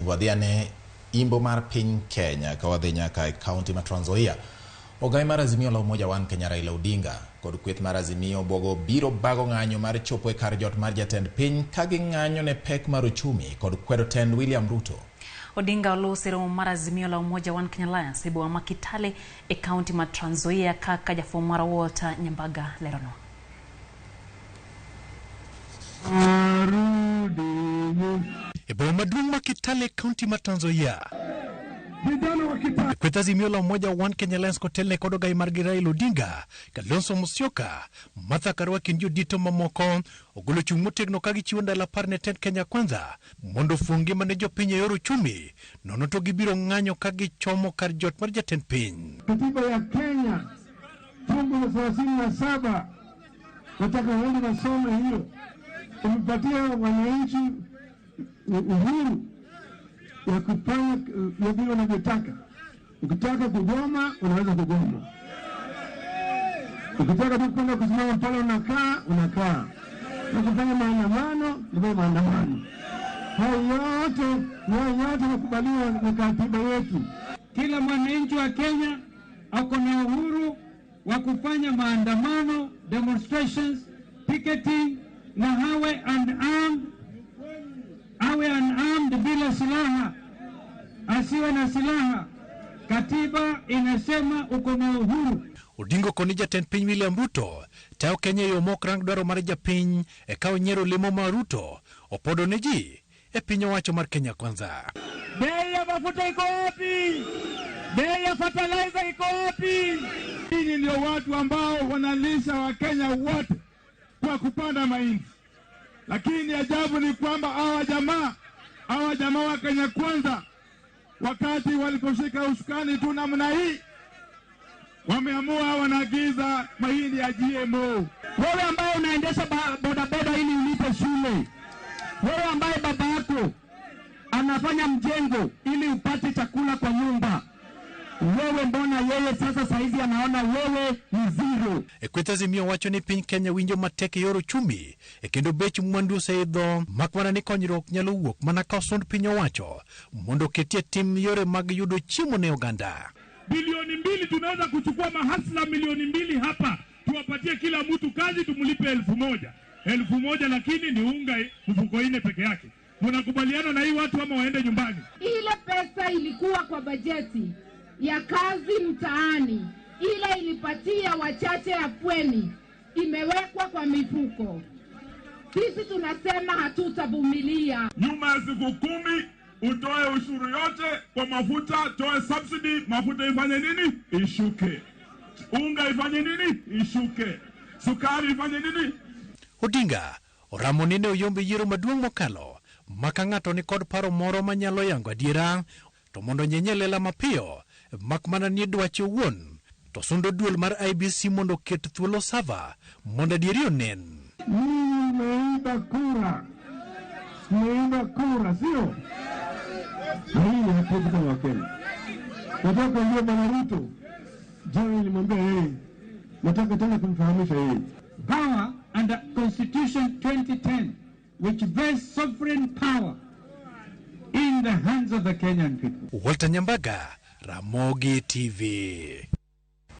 wadhiane imbo mar piny Kenya kawadhi nyaka kaunti ma Trans Nzoia. Ogai mar Azimio la Umoja One Kenya Raila Odinga kod kweth mar Azimio bogo biro bago ng'anyo mar chopo e kar jot mar jatend piny ka ging'anyo ne pek mar uchumi kod kwedo tend William Ruto. Odinga olosero mar Azimio la Umoja One Kenya Alliance ibo ma Kitale e kaunti ma Trans Nzoia kaka jafo mar Walter Nyambaga lerono. Ibo maduong' ma Kitale kaunti ma Trans Nzoia. Kweth Azimio la Umoja One Kenya Alliance kotelne kod ogai mar Raila Odinga, Kalonzo Musyoka, Martha Karua kod jodito mamoko ogolo chung' motegno ka gichiwo ndalo 10 ne tend Kenya Kwanza mondo fungi mane jopiny e yor uchumi nono to gibiro ng'anyo ka gichomo kar jot mar jatend piny. Katiba ya Kenya fungu la 37 nataka wende nasome hiyo umepatia wananchi uhuru ya kufanya vile unavyotaka. Ukitaka kugoma unaweza kugoma, ukitaka tu kwenda kusimama pale unakaa, na kufanya maandamano ndio maandamano. Hayo yote nakubaliwa na katiba yetu. Kila mwananchi wa Kenya ako na uhuru wa kufanya maandamano, demonstrations, picketing na hawe unarmed bila silaha, asiwe na silaha. Katiba inasema uko na uhuru. Odinga koni jatend piny William Ruto tayo Kenya yo mokrang dwaro mar japiny e kawo nyiero lemo mar Ruto opodo ne ji e piny owacho mar Kenya Kwanza. Bei ya mafuta iko wapi? Bei ya fertilizer iko wapi? Hii ndio watu ambao wanalisha wa Kenya wote kwa kupanda mahindi. Lakini ajabu ni kwamba hawa jamaa wa Kenya Kwanza wakati waliposhika usukani tu namna hii wameamua wanaagiza mahindi ya GMO. Wewe ambaye unaendesha bodaboda ili ulipe shule, wewe ambaye baba yako anafanya mjengo ili upate chakula kwa nyumba, wewe mbona yeye sasa saizi anaona wewe ni zero? Kweth Azimio wacho ni piny Kenya winjo matek e yor uchumi kendo bech mwandu oseidho makmana ni konyruok nyalo wuok mana ka osund piny owacho mondo ketie tim yore mag yudo chiemo ne oganda. Bilioni 2 tunaweza kuchukua mahasla milioni 2 hapa tuwapatie kila mtu kazi tumulipe 1,000 lakini ni unga mfuko 4 peke yake. Mnakubaliana na hii watu ama waende nyumbani? Ile pesa ilikuwa kwa bajeti ya kazi mtaani, ile ilipatia wachache afueni, imewekwa kwa mifuko. Sisi tunasema hatutavumilia. Nyuma ya siku 10 utoe ushuru yote kwa mafuta, toe subsidy, mafuta ifanye nini? Ishuke. Unga ifanye nini? Ishuke. Sukari ifanye nini? Odinga oramo nene oyombe yiero maduong' mokalo maka ng'ato ni kod paro moro manyalo yango adiera to mondo nyenye lela mapiyo makmana ni dwache owuon to sundo duol mar IBC mondo ket thuolo sava mondo adieri onen. Mmeiba kura, sio? Hii hapo kwa Kenya. Nataka kuambia Bwana Ruto, jana nilimwambia yeye, nataka tena kumfahamisha yeye. Power under Constitution 2010 which vests sovereign power in the hands of the Kenyan people. Walter Nyambaga, Ramogi TV.